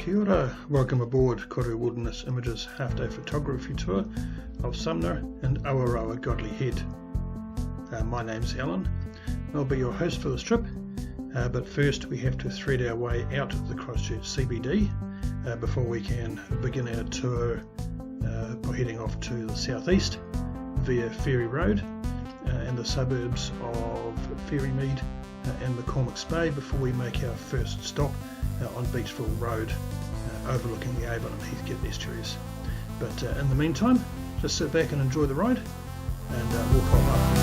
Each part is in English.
Kia ora. Welcome aboard Koru Wilderness Images half-day photography tour of Sumner and Awaroa Godley Head. My name's Alan. I'll be your host for this trip, but first we have to thread our way out of the Christchurch CBD before we can begin our tour by heading off to the southeast via Ferry Road and the suburbs of Ferrymead and McCormicks Bay before we make our first stop on Beachville Road, overlooking the Avon and Heathcote estuaries. But in the meantime, just sit back and enjoy the ride, and we'll pop up.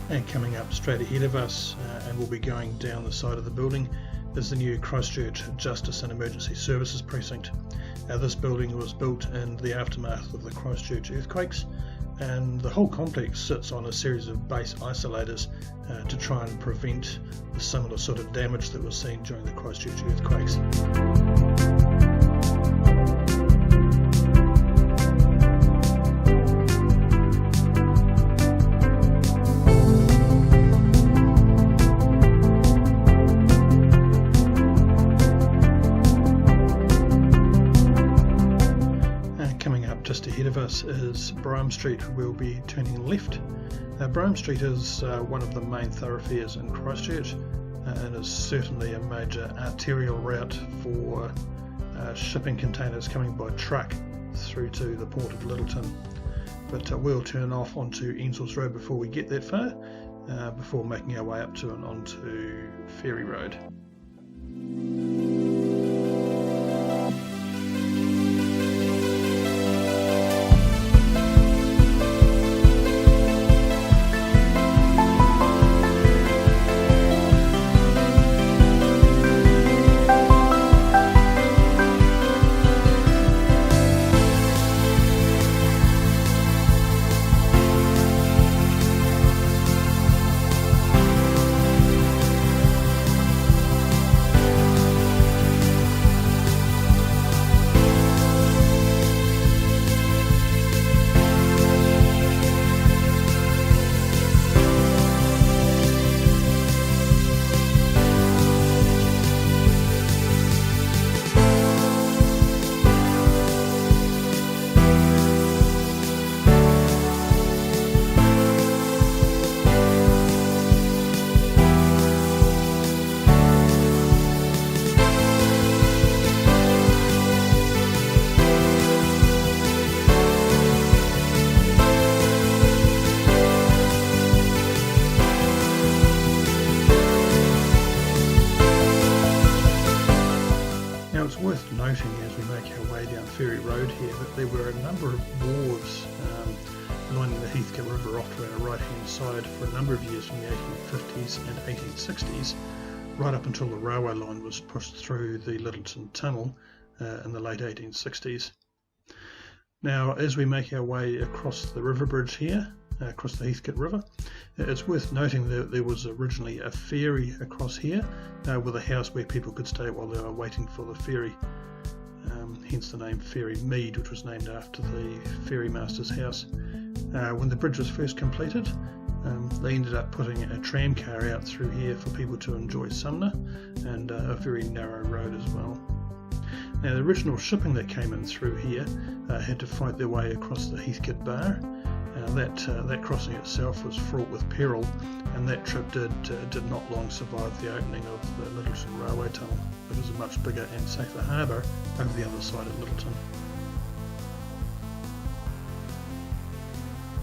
And coming up straight ahead of us, and we'll be going down the side of the building, is the new Christchurch Justice and Emergency Services Precinct. This building was built in the aftermath of the Christchurch earthquakes, and the whole complex sits on a series of base isolators to try and prevent the similar sort of damage that was seen during the Christchurch earthquakes. Just ahead of us is Brougham Street. We'll be turning left. Brougham Street is one of the main thoroughfares in Christchurch and is certainly a major arterial route for shipping containers coming by truck through to the port of Lyttelton. But we'll turn off onto Ensel's Road before we get that far, before making our way up to and onto Ferry Road. It's worth noting as we make our way down Ferry Road here that there were a number of wharves lining the Heathcote River off to our right hand side for a number of years from the 1850s and 1860s, right up until the railway line was pushed through the Lyttelton Tunnel in the late 1860s. Now, as we make our way across the river bridge here, across the Heathcote River, it's worth noting that there was originally a ferry across here with a house where people could stay while they were waiting for the ferry, hence the name Ferrymead, which was named after the ferrymaster's house. When the bridge was first completed, they ended up putting a tram car out through here for people to enjoy Sumner, and a very narrow road as well. Now, the original shipping that came in through here had to fight their way across the Heathcote Bar. That crossing itself was fraught with peril, and that trip did not long survive the opening of the Lyttelton Railway Tunnel. It was a much bigger and safer harbour over the other side of Lyttelton.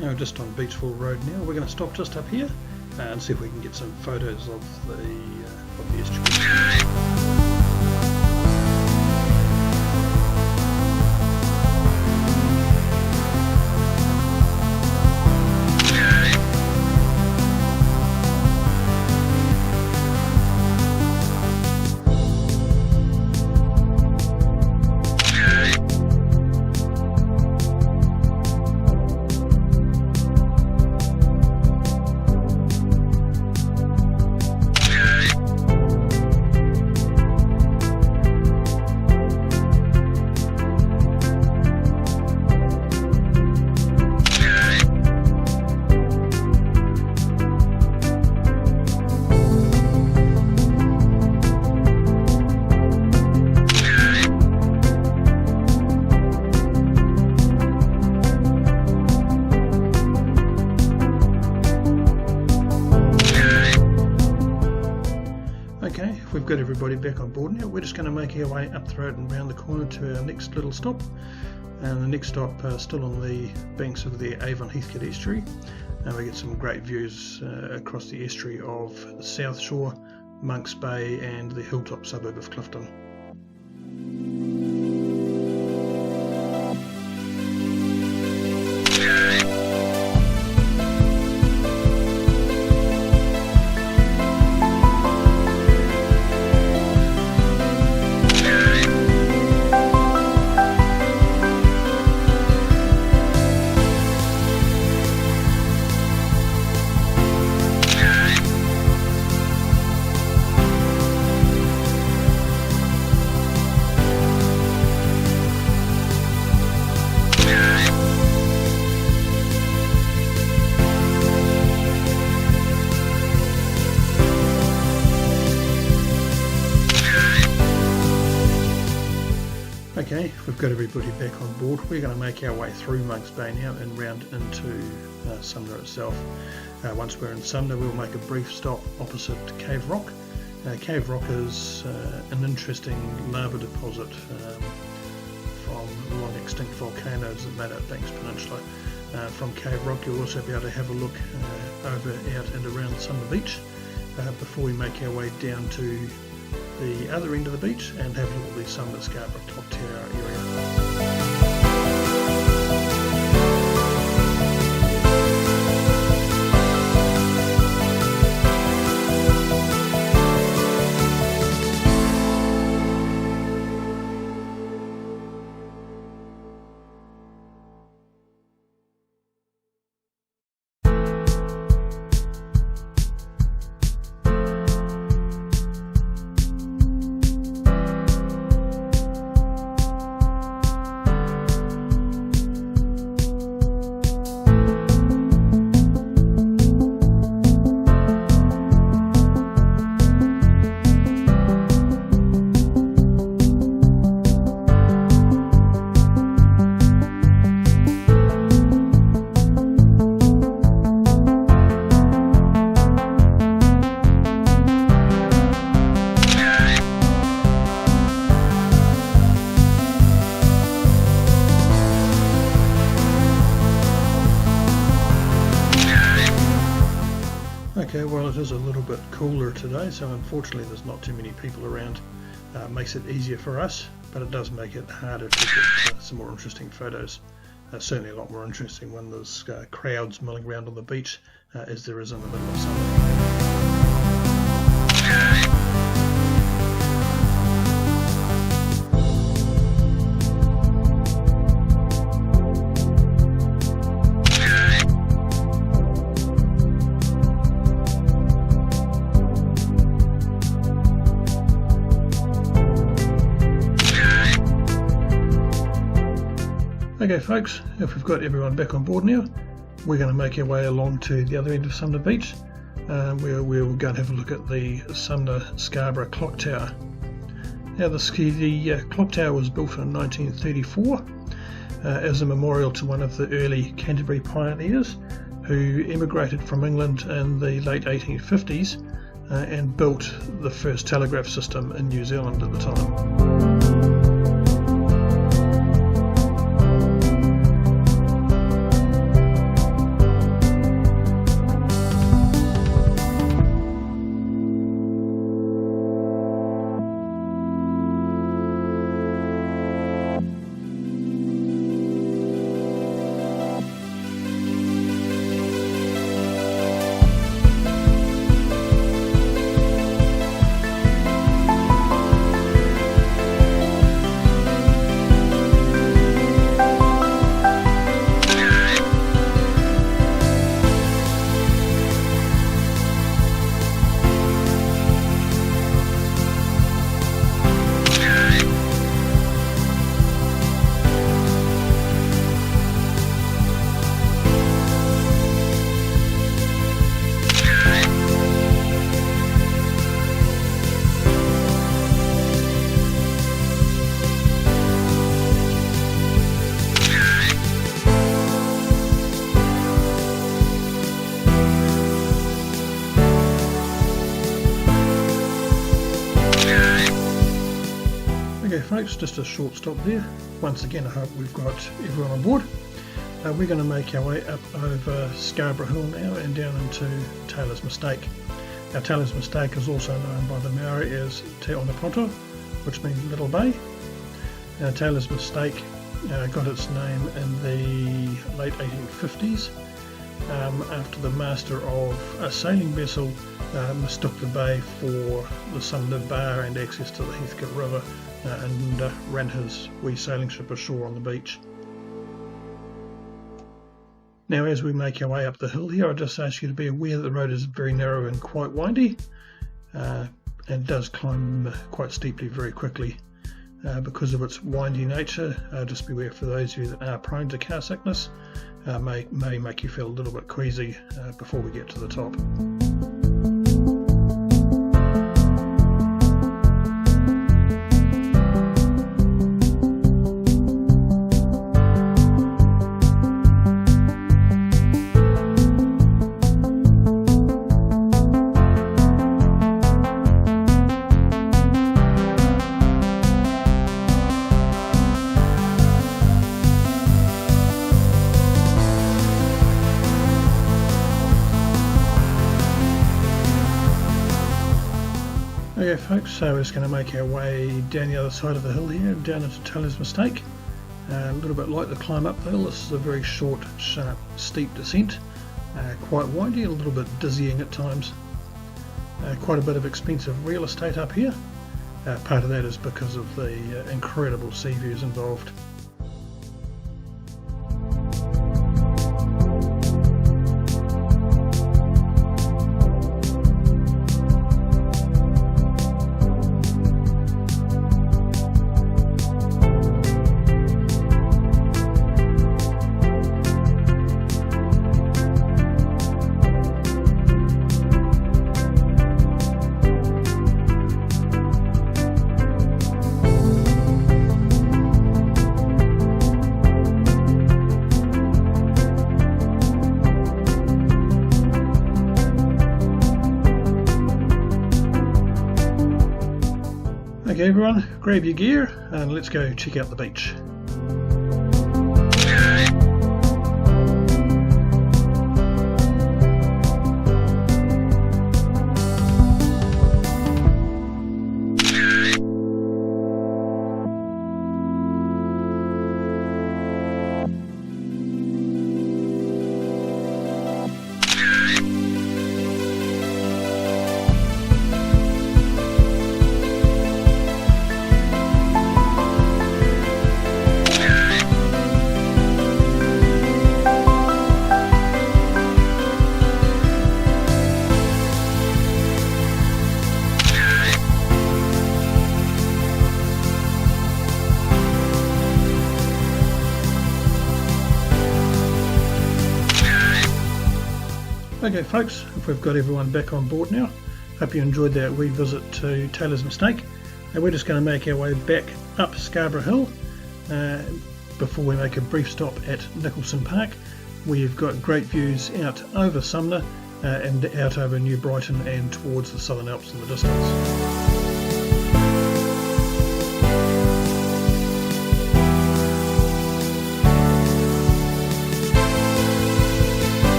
Now, just on Beachville Road now, we're going to stop just up here and see if we can get some photos of the estuary. got everybody back on board now. We're just going to make our way up the road and round the corner to our next little stop. And the next stop still on the banks of the Avon Heathcote estuary. And we get some great views across the estuary of the South Shore, Monks Bay and the hilltop suburb of Clifton. Okay, we've got everybody back on board. We're going to make our way through Monks Bay now and round into Sumner itself. Once we're in Sumner, we'll make a brief stop opposite Cave Rock. Cave Rock is an interesting lava deposit from long extinct volcanoes that made up Banks Peninsula. From Cave Rock you'll also be able to have a look over, out and around Sumner Beach before we make our way down to the other end of the beach and have a look at the Sumner Scarborough Clock Tower area. Okay, well it is a little bit cooler today, so unfortunately there's not too many people around. Makes it easier for us, but it does make it harder to get some more interesting photos. Certainly a lot more interesting when there's crowds milling around on the beach as there is in the middle of summer. Okay folks, if we've got everyone back on board now, we're going to make our way along to the other end of Sumner Beach, where we'll go and have a look at the Sumner Scarborough Clock Tower. Now the clock tower was built in 1934 as a memorial to one of the early Canterbury pioneers who emigrated from England in the late 1850s and built the first telegraph system in New Zealand at the time. folks, just a short stop there. Once again, I hope we've got everyone on board. We're going to make our way up over Scarborough Hill now and down into Taylor's Mistake. Now, Taylor's Mistake is also known by the Maori as Te Onapoto, which means Little Bay. Now, Taylor's Mistake got its name in the late 1850s after the master of a sailing vessel mistook the bay for the Sumner Bar and access to the Heathcote River and ran his wee sailing ship ashore on the beach. Now, as we make our way up the hill here, I just ask you to be aware that the road is very narrow and quite windy and does climb quite steeply very quickly. Because of its windy nature, just beware for those of you that are prone to car sickness, may make you feel a little bit queasy before we get to the top. Okay folks, so we're just going to make our way down the other side of the hill here, down into Taylor's Mistake. A little bit like the climb up the hill. This is a very short, sharp, steep descent, quite windy, a little bit dizzying at times. Quite a bit of expensive real estate up here. Part of that is because of the incredible sea views involved. Okay everyone, grab your gear and let's go check out the beach. Okay folks, if we've got everyone back on board now, hope you enjoyed that wee visit to Taylor's Mistake. And we're just going to make our way back up Scarborough Hill before we make a brief stop at Nicholson Park. We've got great views out over Sumner and out over New Brighton and towards the Southern Alps in the distance.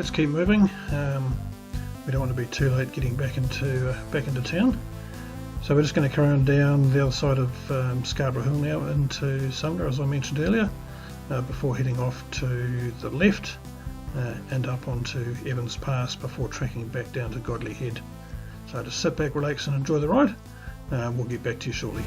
let's keep moving. We don't want to be too late getting back into town. So we're just going to carry on down the other side of Scarborough Hill now into Sumner, as I mentioned earlier, before heading off to the left and up onto Evans Pass before tracking back down to Godley Head. So just sit back, relax and enjoy the ride. We'll get back to you shortly.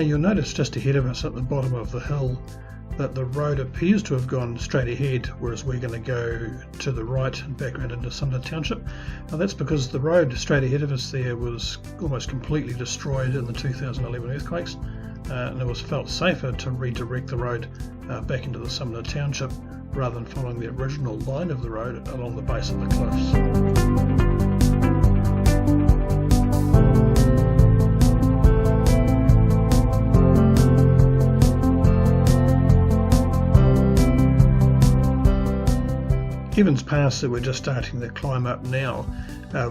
You'll notice just ahead of us at the bottom of the hill that the road appears to have gone straight ahead, whereas we're going to go to the right and back around into Sumner Township. Now that's because the road straight ahead of us there was almost completely destroyed in the 2011 earthquakes, and it was felt safer to redirect the road back into the Sumner Township rather than following the original line of the road along the base of the cliffs. Evans Pass that we're just starting to climb up now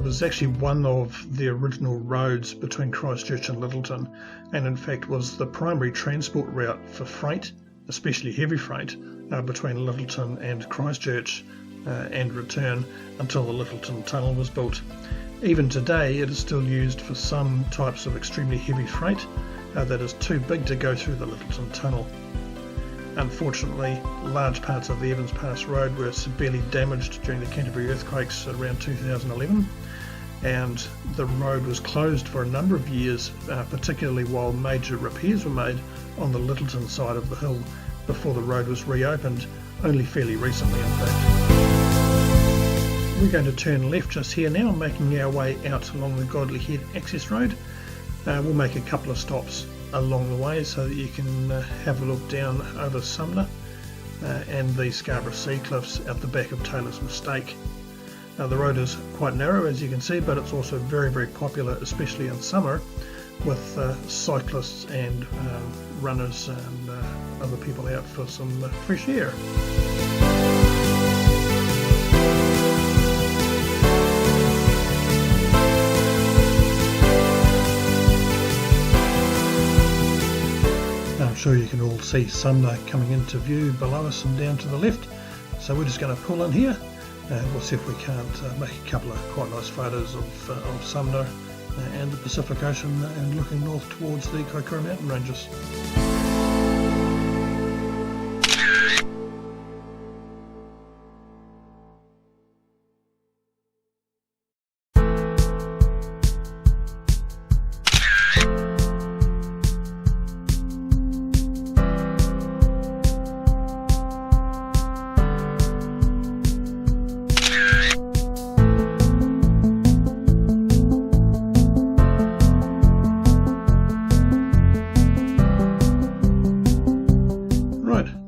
was actually one of the original roads between Christchurch and Lyttelton, and in fact was the primary transport route for freight, especially heavy freight, between Lyttelton and Christchurch and return until the Lyttelton Tunnel was built. Even today it is still used for some types of extremely heavy freight that is too big to go through the Lyttelton Tunnel. Unfortunately, large parts of the Evans Pass Road were severely damaged during the Canterbury earthquakes around 2011, and the road was closed for a number of years, particularly while major repairs were made on the Lyttelton side of the hill before the road was reopened only fairly recently, in fact. We're going to turn left just here now, making our way out along the Godley Head access road. We'll make a couple of stops along the way so that you can have a look down over Sumner and the Scarborough Sea Cliffs at the back of Taylor's Mistake. Now the road is quite narrow, as you can see, but it's also very, very popular, especially in summer, with cyclists and runners and other people out for some fresh air. I'm sure you can all see Sumner coming into view below us and down to the left, so we're just going to pull in here and we'll see if we can't make a couple of quite nice photos of Sumner and the Pacific Ocean and looking north towards the Koru mountain ranges.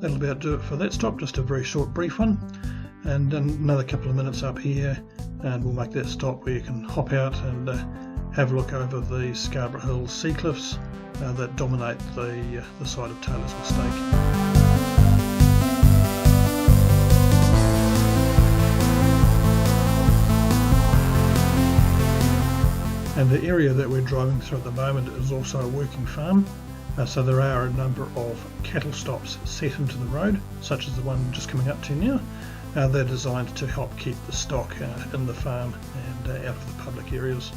That'll about do it for that stop, just a very short brief one, and another couple of minutes up here and we'll make that stop where you can hop out and have a look over the Scarborough Hill sea cliffs that dominate the side of Taylor's Mistake. And the area that we're driving through at the moment is also a working farm, so there are a number of cattle stops set into the road, such as the one just coming up to now. They're designed to help keep the stock in the farm and out of the public areas.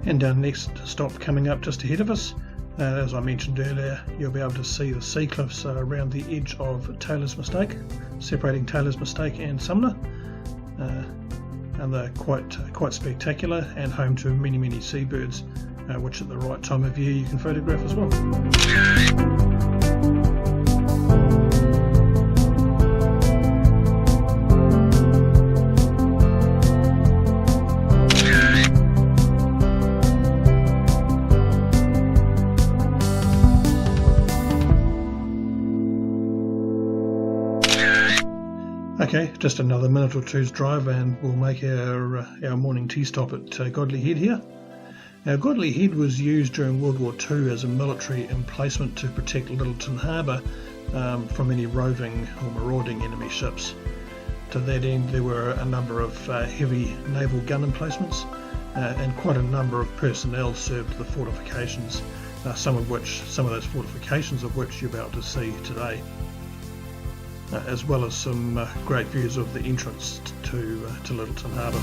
And our next stop coming up just ahead of us, as I mentioned earlier, you'll be able to see the sea cliffs around the edge of Taylor's Mistake, separating Taylor's Mistake and Sumner, and they're quite spectacular and home to many seabirds, which at the right time of year you can photograph as well. Okay, just another minute or two's drive and we'll make our morning tea stop at Godley Head here. Now, Godley Head was used during World War II as a military emplacement to protect Lyttelton Harbour from any roving or marauding enemy ships. To that end, there were a number of heavy naval gun emplacements and quite a number of personnel served the fortifications, some of those fortifications of which you're about to see today. As well as some great views of the entrance to Lyttelton Harbour.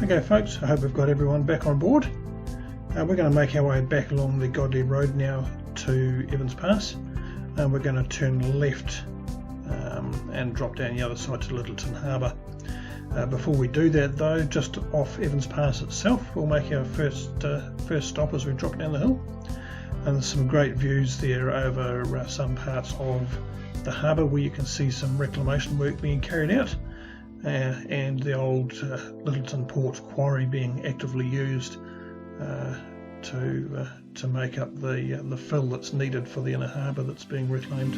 Okay folks, I hope we've got everyone back on board. We're going to make our way back along the Godley Road now to Evans Pass, and we're going to turn left and drop down the other side to Lyttelton Harbour. Before we do that though, just off Evans Pass itself, we'll make our first stop as we drop down the hill. And there's some great views there over some parts of the harbour where you can see some reclamation work being carried out. And the old Lyttelton Port quarry being actively used to make up the fill that's needed for the inner harbour that's being reclaimed.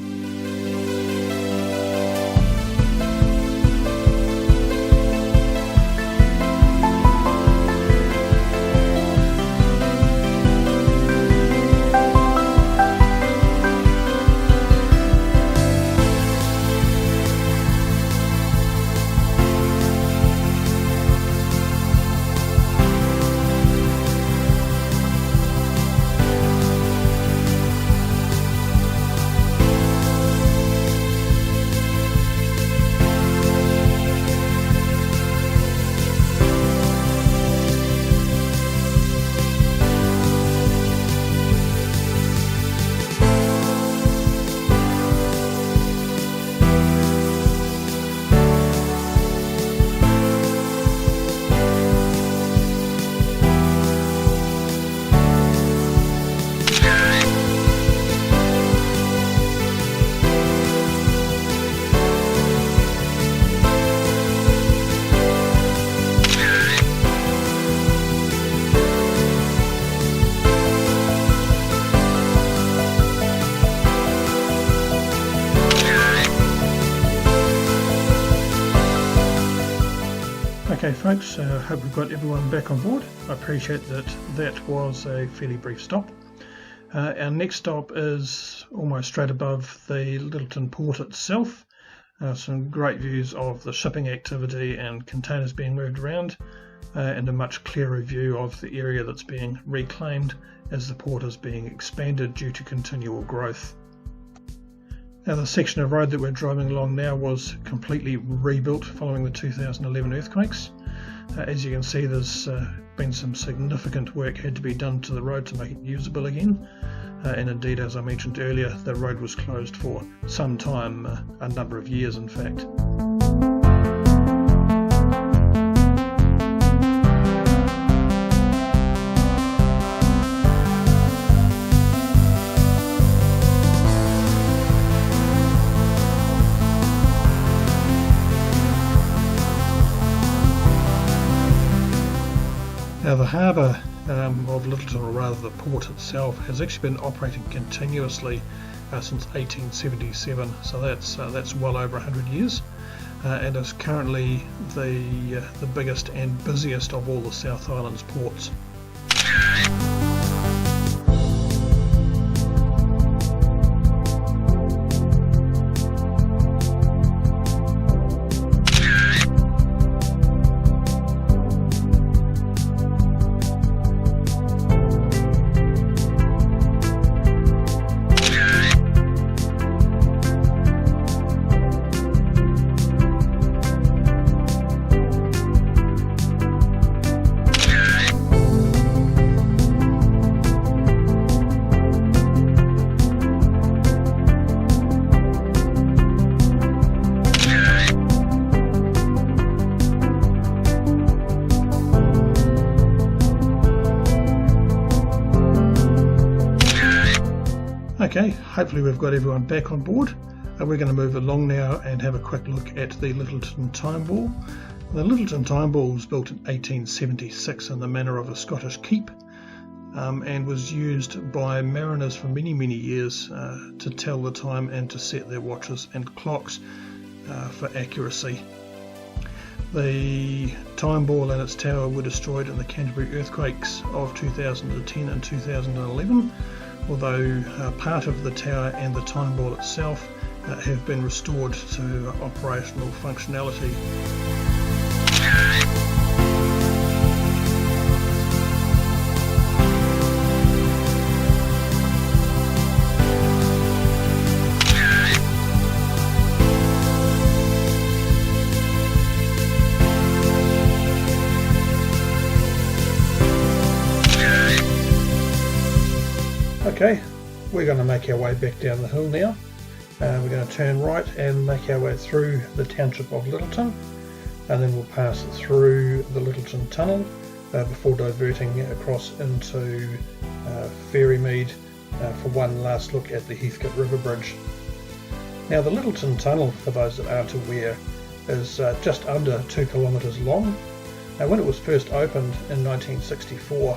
Okay folks, hope we've got everyone back on board. I appreciate that that was a fairly brief stop. Our next stop is almost straight above the Lyttelton port itself. Some great views of the shipping activity and containers being moved around, and a much clearer view of the area that's being reclaimed as the port is being expanded due to continual growth. Now the section of road that we're driving along now was completely rebuilt following the 2011 earthquakes. As you can see, there's been some significant work had to be done to the road to make it usable again. And indeed, as I mentioned earlier, the road was closed for some time, a number of years in fact. Now the harbour of Lyttelton, or rather the port itself, has actually been operating continuously since 1877, so that's well over 100 years, and is currently the biggest and busiest of all the South Island's ports. Okay, hopefully we've got everyone back on board. We're going to move along now and have a quick look at the Lyttelton Time Ball. The Lyttelton Time Ball was built in 1876 in the manner of a Scottish keep, and was used by mariners for many years to tell the time and to set their watches and clocks for accuracy. The time ball and its tower were destroyed in the Canterbury earthquakes of 2010 and 2011, although part of the tower and the time ball itself have been restored to operational functionality. Okay, we're going to make our way back down the hill now. We're going to turn right and make our way through the township of Lyttelton, and then we'll pass through the Lyttelton Tunnel before diverting across into Ferrymead for one last look at the Heathcote River Bridge. Now the Lyttelton Tunnel, for those that aren't aware, is just under 2 kilometres long. Now when it was first opened in 1964,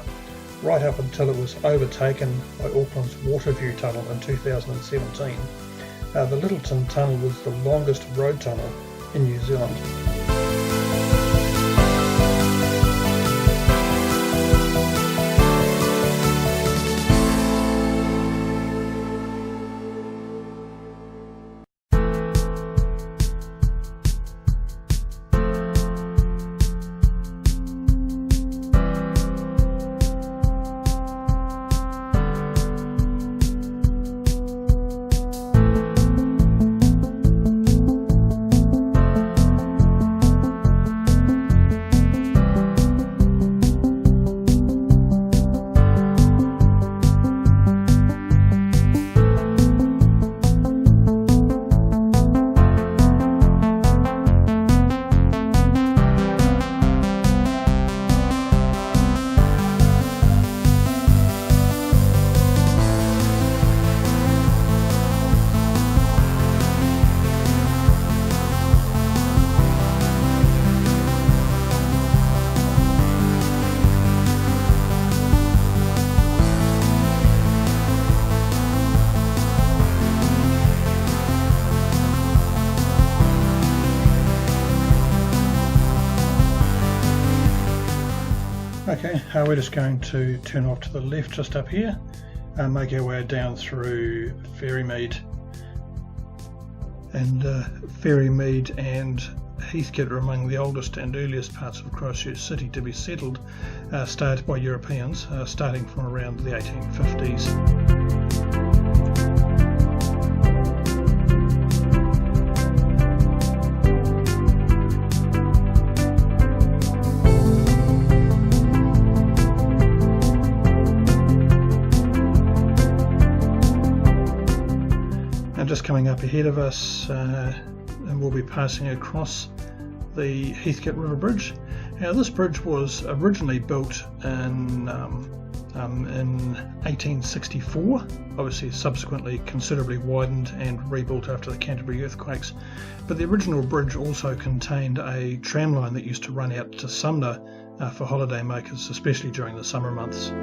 right up until it was overtaken by Auckland's Waterview Tunnel in 2017. The Lyttelton Tunnel was the longest road tunnel in New Zealand. Okay, we're just going to turn off to the left just up here and make our way down through Ferrymead. And Ferrymead and Heathcote are among the oldest and earliest parts of Christchurch City to be settled, started by Europeans, starting from around the 1850s. Just coming up ahead of us, and we'll be passing across the Heathcote River Bridge. Now, this bridge was originally built in 1864, obviously subsequently considerably widened and rebuilt after the Canterbury earthquakes, but the original bridge also contained a tram line that used to run out to Sumner for holiday makers, especially during the summer months.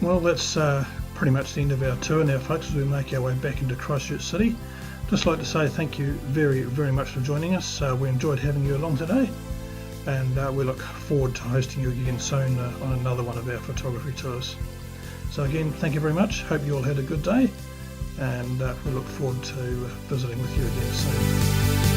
Well, that's pretty much the end of our tour now, folks, as we make our way back into Christchurch City. Just like to say thank you very, very much for joining us. We enjoyed having you along today, and we look forward to hosting you again soon on another one of our photography tours. So again, thank you very much. Hope you all had a good day, and we look forward to visiting with you again soon.